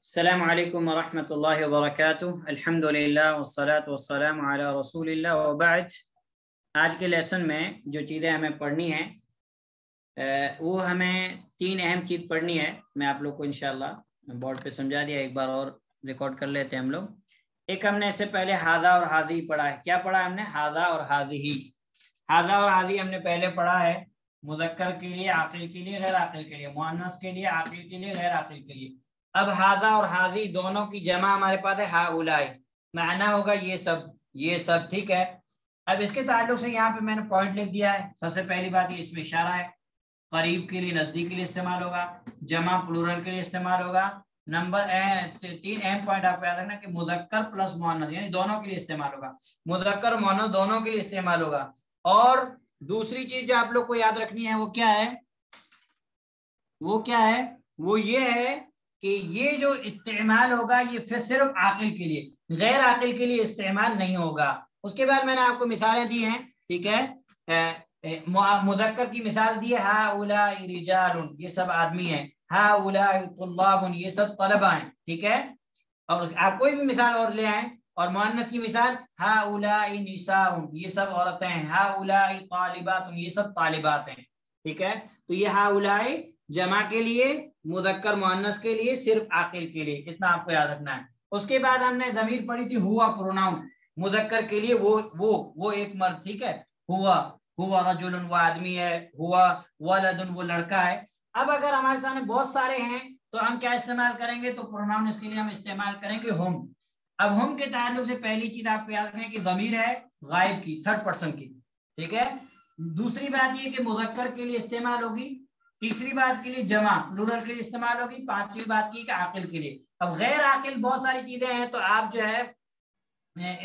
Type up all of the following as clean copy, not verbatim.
السلام علیکم ورحمۃ اللہ وبرکاتہ۔ الحمد للہ والصلاۃ والسلام علی رسول اللہ وبعد۔ آج کے لیسن میں جو چیزیں ہمیں پڑھنی ہیں وہ ہمیں تین اہم چیز پڑھنی ہے۔ میں آپ لوگ کو انشاءاللہ بورڈ پہ سمجھا دیا، ایک بار اور ریکارڈ کر لیتے ہیں ہم لوگ۔ ایک ہم نے اس سے پہلے ہاذا اور ہاذی پڑھا ہے۔ کیا پڑھا ہم نے؟ ہاذا اور ہاذی۔ ہاذا اور ہاذی ہم نے پہلے پڑھا ہے، مذکر کے لیے، عاقل کے لیے، غیر عاقل کے لیے، مؤنث کے لیے، عاقل کے لیے، غیر عاقل کے لیے۔ اب ہاذا اور ہاذی دونوں کی جمع ہمارے پاس ہے ہاؤلائی، معنی ہوگا یہ سب، ٹھیک ہے۔ اب اس کے تعلق سے یہاں پہ میں نے پوائنٹ لکھ دیا ہے۔ سب سے پہلی بات یہ اس میں اشارہ ہے، قریب کے لیے، نزدیک کے لیے استعمال ہوگا، جمع پلورل کے لیے استعمال ہوگا۔ نمبر 3 اہم پوائنٹ آپ کو یاد رکھنا کہ مذکر پلس مؤنث یعنی دونوں کے لیے استعمال ہوگا، مذکر مؤنث دونوں کے لیے استعمال ہوگا۔ اور دوسری چیز جو آپ لوگ کو یاد رکھنی ہے وہ کیا ہے؟ وہ یہ ہے کہ یہ جو استعمال ہوگا یہ صرف عاقل کے لیے، غیر عاقل کے لیے استعمال نہیں ہوگا۔ اس کے بعد میں نے آپ کو مثالیں دی ہیں، ٹھیک ہے۔ مذکر کی مثال دی ہے، ہؤلاء رجال، یہ سب آدمی ہیں، ہؤلاء طلاب، یہ سب طلبہ ہیں، ٹھیک ہے۔ اور آپ کوئی بھی مثال اور لے آئیں۔ اور مؤنث کی مثال ہؤلاء نساء، یہ سب عورتیں ہیں، ہؤلاء طالبات، یہ سب طالبات ہیں، ٹھیک ہے۔ تو یہ ہؤلاء جمع کے لیے، مذکر مؤنث کے لیے، صرف عاقل کے لیے، اتنا آپ کو یاد رکھنا ہے۔ اس کے بعد ہم نے ضمیر پڑھی تھی ہوا پروناؤن، مذکر کے لیے وہ ایک مرد، ٹھیک ہے، ہوا رجل وہ آدمی ہے، ہوا ولد وہ لڑکا ہے۔ اب اگر ہمارے سامنے بہت سارے ہیں تو ہم کیا استعمال کریں گے؟ تو پروناؤن اس کے لیے ہم استعمال کریں گے ہم۔ اب ہم کے تعلق سے پہلی چیز آپ کو یاد رکھنا ہے کہ ضمیر ہے غائب کی، تھرڈ پرسن کی، ٹھیک ہے۔ دوسری بات یہ کہ مذکر کے لیے استعمال ہوگی، تیسری بات کے لیے جمع پلورل کے لیے استعمال ہوگی، پانچویں بات کی کہ عاقل کے لیے۔ اب غیر عاقل بہت ساری چیزیں ہیں تو آپ جو ہے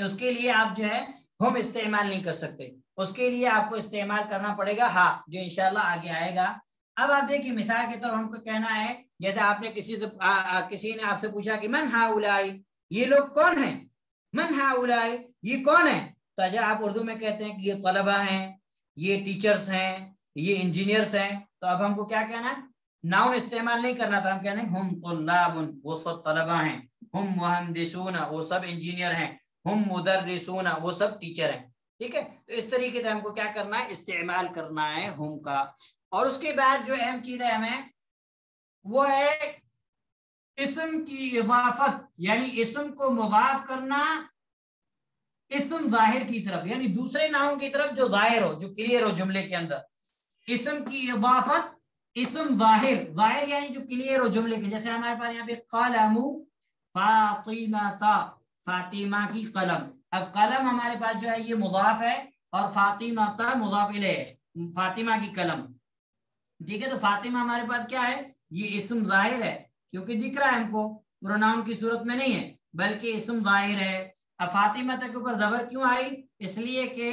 اس کے لیے آپ جو ہے ہم استعمال نہیں کر سکتے، اس کے لیے آپ کو استعمال کرنا پڑے گا ہاں، جو انشاءاللہ آگے آئے گا۔ اب آپ دیکھیے مثال کے طور ہم کو کہنا ہے، جیسے آپ نے کسی نے آپ سے پوچھا کہ من ہؤلاء، یہ لوگ کون ہیں؟ من ہؤلاء، یہ کون ہیں؟ تو جب آپ اردو میں کہتے ہیں کہ یہ طلبہ ہیں، یہ ٹیچرز ہیں، یہ انجینئرز ہیں، تو اب ہم کو کیا کہنا ہے؟ ناؤن استعمال نہیں کرنا تھا، ہم کہنا ہے ہم طلاب، وہ سب طلبہ ہیں، ہم مہندسون، وہ سب انجینئر ہیں، ہم مدرسون، وہ سب ٹیچر ہیں، ٹھیک ہے۔ تو اس طریقے سے ہم کو کیا کرنا ہے؟ استعمال کرنا ہے ہم کا۔ اور اس کے بعد جو اہم چیز ہے ہمیں وہ ہے اسم کی اضافت، یعنی اسم کو مضاف کرنا اسم ظاہر کی طرف، یعنی دوسرے ناؤن کی طرف جو ظاہر ہو، جو کلیئر ہو جملے کے اندر۔ اسم کی اضافت اسم ظاہر یعنی جو کلیئر ہو جملے کے، جیسے ہمارے پاس یہاں پہ قلم فاطمہ، فاطمہ کی قلم۔ اب قلم ہمارے پاس جو ہے یہ مضاف ہے، اور فاطمہ مضاف الیہ ہے، فاطمہ کی قلم، ٹھیک ہے۔ تو فاطمہ ہمارے پاس کیا ہے؟ یہ اسم ظاہر ہے، کیونکہ دکھ رہا ہے ہم کو، پروناؤن کی صورت میں نہیں ہے بلکہ اسم ظاہر ہے۔ اب فاطمہ کے اوپر زبر کیوں آئی؟ اس لیے کہ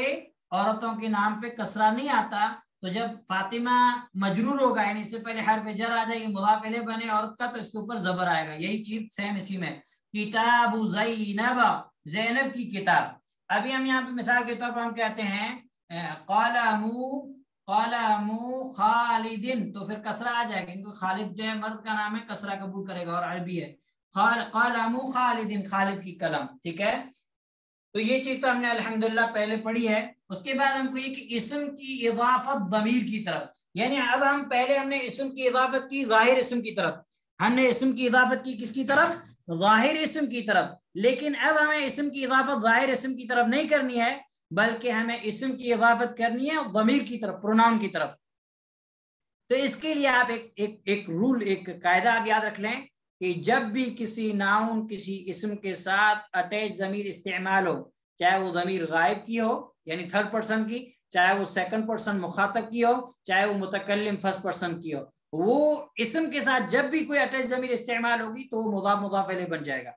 عورتوں کے نام پہ کسرہ نہیں آتا، تو جب فاطمہ مجرور ہوگا یعنی اس سے پہلے حرف جر آ جائے گی، مضاف الیہ بنے عورت کا، تو اس کے اوپر زبر آئے گا۔ یہی چیز سیم اسی میں، کتاب زینب، زینب کی کتاب۔ ابھی ہم یہاں پہ مثال کے طور پر ہم کہتے ہیں قلم خالد، تو پھر کسرہ آ جائے گا، کیونکہ خالد جو ہے مرد کا نام ہے، کسرہ قبول کرے گا اور عربی ہے۔ قلم خالد، خالد کی قلم، ٹھیک ہے۔ تو یہ چیز تو ہم نے الحمدللہ پہلے پڑھی ہے۔ اس کے بعد ہم کو یہ کہ اسم کی اضافت ضمیر کی طرف، یعنی اب ہم پہلے ہم نے اسم کی اضافت کی ظاہر اسم کی طرف، ہم نے اسم کی اضافت کی کس کی طرف؟ ظاہر اسم کی طرف۔ لیکن اب ہمیں اسم کی اضافت ظاہر اسم کی طرف نہیں کرنی ہے، بلکہ ہمیں اسم کی اضافت کرنی ہے ضمیر کی طرف، پروناؤن کی طرف۔ تو اس کے لیے آپ ایک رول، ایک قاعدہ آپ یاد رکھ لیں کہ جب بھی کسی ناؤن کسی اسم کے ساتھ اٹیچ ضمیر استعمال ہو، چاہے وہ ضمیر غائب کی ہو یعنی تھرڈ پرسن کی، چاہے وہ سیکنڈ پرسن مخاطب کی ہو، چاہے وہ متکلم فرسٹ پرسن کی ہو، وہ اسم کے ساتھ جب بھی کوئی اٹیچ ضمیر استعمال ہوگی تو وہ مضاف مضاف الیہ بن جائے گا۔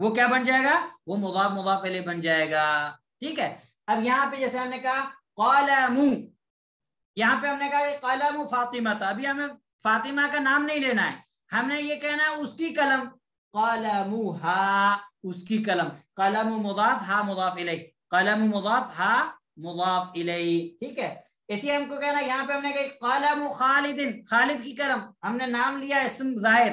وہ کیا بن جائے گا؟ وہ مضاف مضاف الیہ بن جائے گا، ٹھیک ہے۔ اب یہاں پہ جیسے ہم نے کہا قلم، یہاں پہ ہم نے کہا کہ قلم فاطمہ تھا، ابھی ہمیں فاطمہ کا نام نہیں لینا ہے، ہم نے یہ کہنا ہے اس کی قلم، قلمھا، اس کی قلم، قلم مضاف ہا مضاف الیہ، قلم مضاف ہا مضاف الیہ، ٹھیک ہے۔ اسی ہم کو کہنا، یہاں پہ ہم نے کہا قلم خالد، خالد کی قلم، ہم نے نام لیا اسم ظاہر،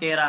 13,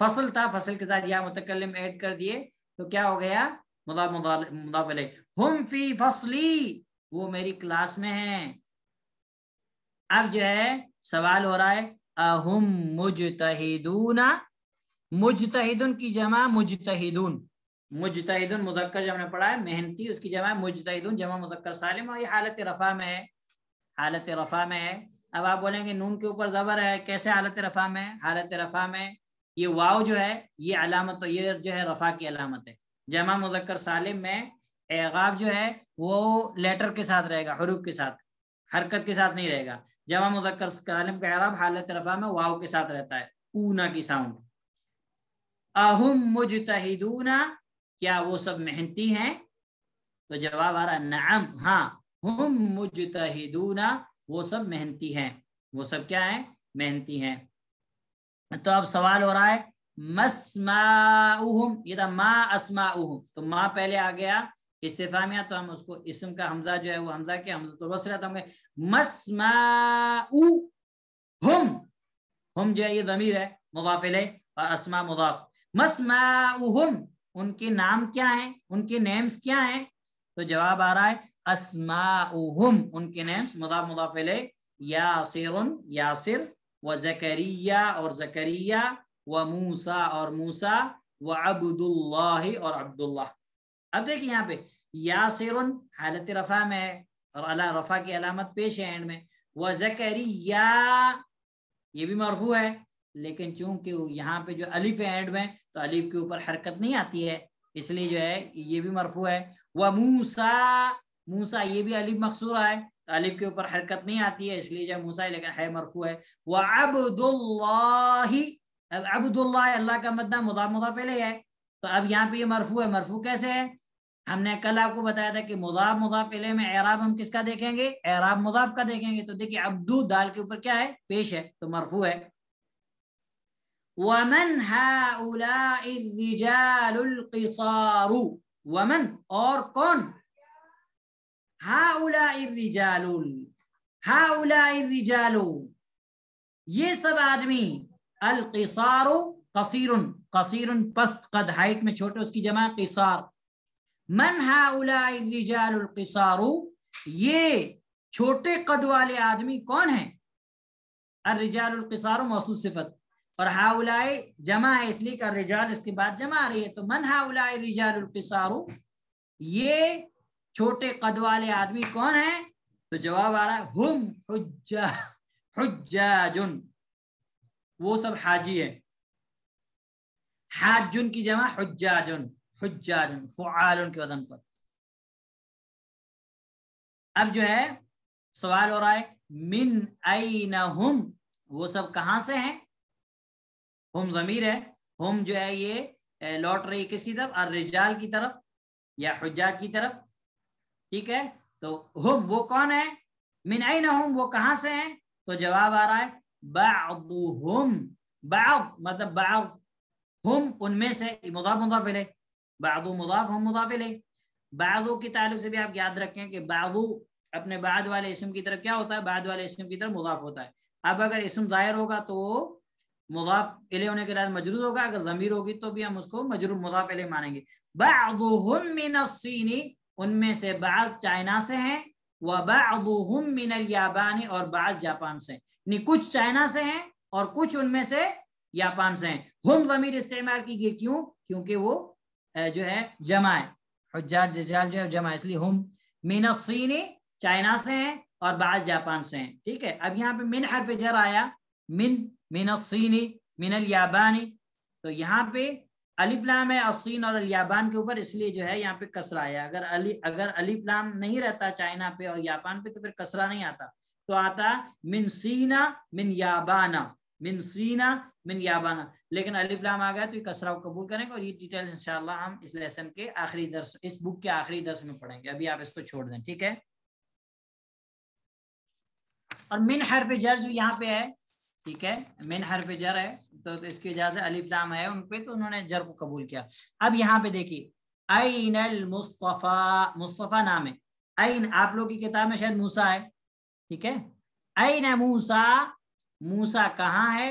فصل تھا، فصل کے ساتھ یا متکلم ایڈ کر دیے تو کیا ہو گیا؟ مضاف مضاف الیہ. ہم فی فصلی، وہ میری کلاس میں ہیں. اب جو ہے سوال ہو رہا ہے اہم مجتہدون، مجتہدن کی جمع مجتہدون، مجتہدن مذکر جب نے پڑھا ہے محنتی، اس کی جمع مجتہدون جمع مذکر سالم، اور یہ حالت رفع میں ہے، حالت رفع میں ہے. اب آپ بولیں گے نون کے اوپر زبر ہے، کیسے حالت رفع میں؟ حالت رفع میں یہ واو جو ہے یہ علامت، یہ جو ہے رفع کی علامت ہے. جمع مذکر سالم میں اعراب جو ہے وہ لیٹر کے ساتھ رہے گا، حروف کے ساتھ، حرکت کے ساتھ نہیں رہے گا. جمع مذکر سالم کا اعراب حالت رفع میں واو کے ساتھ رہتا ہے، اونا کی ساؤنڈ. اہم مجتہدون، کیا وہ سب محنتی ہیں؟ تو جواب آ رہا نعم، ہاں، ہم مجتہدون، وہ سب محنتی ہیں، وہ سب کیا ہیں؟ محنتی ہیں. تو اب سوال ہو رہا ہے مسماؤہم، یہ تھا ما اسماؤہم، تو ما پہلے آ گیا استفہامیہ، تو ہم اس کو اسم کا حمزہ جو ہے وہ حمزہ کیا حمزہ تو وصل ہے، تو ہم کہیں مسماؤہم، ہم جو ہے یہ ضمیر ہے مضاف الیہ اور اسماء مضاف. مسماؤہم، ان کے نام کیا ہیں، ان کے نیمز کیا ہیں؟ تو جواب آ رہا ہے اسماؤہم، ان کے نیمز مضاف مضاف الیہ یاسر، یاسر، و زکریہ اور زکریہ، و موسیٰ اور موسیٰ، و عبد اللہ اور عبد اللہ. اب دیکھیں یہاں پہ یاسر حالت رفع میں ہے اور علی رفع کی علامت پیش ہے اینڈ میں، و زکریہ یہ بھی مرفوع ہے، لیکن چونکہ یہاں پہ جو الف ہے اینڈ میں تو الف کے اوپر حرکت نہیں آتی ہے، اس لیے جو ہے یہ بھی مرفوع ہے. و موسیٰ، موسیٰ یہ بھی الف مقصورہ ہے، الف کے اوپر حرکت نہیں آتی ہے، اس لیے جو موسیٰ لیکن ہے مرفوع ہے. وعبد اللہ، اب عبد اللہ اللہ کا مدہ مضاف مضاف الیہ ہے، تو اب یہاں پہ یہ مرفوع ہے. مرفوع کیسے ہے؟ ہم نے کل آپ کو بتایا تھا کہ مضاف مضاف الیہ میں اعراب ہم کس کا دیکھیں گے؟ اعراب مضاف کا دیکھیں گے. تو دیکھیے عبدو دال کے اوپر کیا ہے؟ پیش ہے، تو مرفوع ہے. ومن هؤلاء الرجال القصار، ومن اور کون؟ هؤلاء الرجال، هؤلاء الرجال یہ سب آدمی، القصار قصیر، قصیر پست قد ہائٹ میں چھوٹے، اس کی جمع قصار. من هؤلاء الرجال القصار، یہ چھوٹے قد والے آدمی کون ہیں؟ الرجال القصار موصوف صفت، اور هؤلاء جمع ہے اس لیے کہ الرجال اس کے بعد جمع آ رہی ہے، تو من هؤلاء الرجال القصار یہ چھوٹے قد والے آدمی کون ہیں؟ تو جواب آ رہا ہے ہم حجاج، وہ سب حاجی ہے. حاجن کی جمع حجاجن، حجاجن فعال کے وزن پر. اب جو ہے سوال ہو رہا ہے من این ہم، وہ سب کہاں سے ہیں؟ ہم ضمیر ہے، ہم جو ہے یہ لوٹ رہی کس کی طرف؟ الرجال کی طرف یا حجاج کی طرف، ٹھیک ہے. تو ہم وہ کون ہے؟ من این ہم وہ کہاں سے ہیں؟ تو جواب آ رہا ہے بعضهم، بعض مطلب بعض، ہم ان میں سے، مضاف مضاف الیہ، بعض مضاف ہم مضاف الیہ. بعضو کے تعلق سے بھی آپ یاد رکھیں کہ بعضو اپنے بعد والے اسم کی طرف کیا ہوتا ہے؟ بعد والے اسم کی طرف مضاف ہوتا ہے. اب اگر اسم ظاہر ہوگا تو مضاف الیہ ہونے کے بعد مجرور ہوگا، اگر ضمیر ہوگی تو بھی ہم اس کو مجرور مضاف الیہ مانیں گے. بعضهم من الصین، ان میں سے بعض چائنا سے ہیں، وبعضهم من الیابان اور بعض جاپان سے، یعنی کچھ چائنا سے ہیں اور کچھ ان میں سے جاپان سے ہیں. ہم ضمیر استعمال کی گئی، کیوں؟ کیونکہ وہ جو ہے جمع ہے، حجاج رجال جو ہے جمع، اس لیے ہم من الصین چائنا سے ہیں اور بعض جاپان سے ہیں. ٹھیک ہے. اب یہاں پہ من حرف جر آیا، من الصین من الیابان، تو یہاں پہ الف لام ہے الصین اور الیابان کے اوپر، اس لیے جو ہے یہاں پہ کسرہ آیا. اگر الف لام نہیں رہتا چائنا پہ اور یابان پہ تو پھر کسرہ نہیں آتا، تو آتا من سینا من یابانا، من سینا من یابانا، لیکن الف لام آ گیا تو یہ کسرہ کو قبول کریں گے، اور یہ ڈیٹیل انشاءاللہ ہم اس لیسن کے آخری درس، اس بک کے آخری درس میں پڑھیں گے. ابھی آپ اس کو چھوڑ دیں. ٹھیک ہے. اور من حرف جر جو یہاں پہ ہے، ٹھیک ہے، من حرف جر ہے تو اس کی وجہ سے الف لام ہے ان پہ، تو انہوں نے جر کو قبول کیا. اب یہاں پہ دیکھیے این المصطفیٰ، مصطفیٰ نام ہے. این آپ لوگ کی کتاب میں شاید موسیٰ ہے، ٹھیک ہے. این موسیٰ، موسیٰ کہاں ہے؟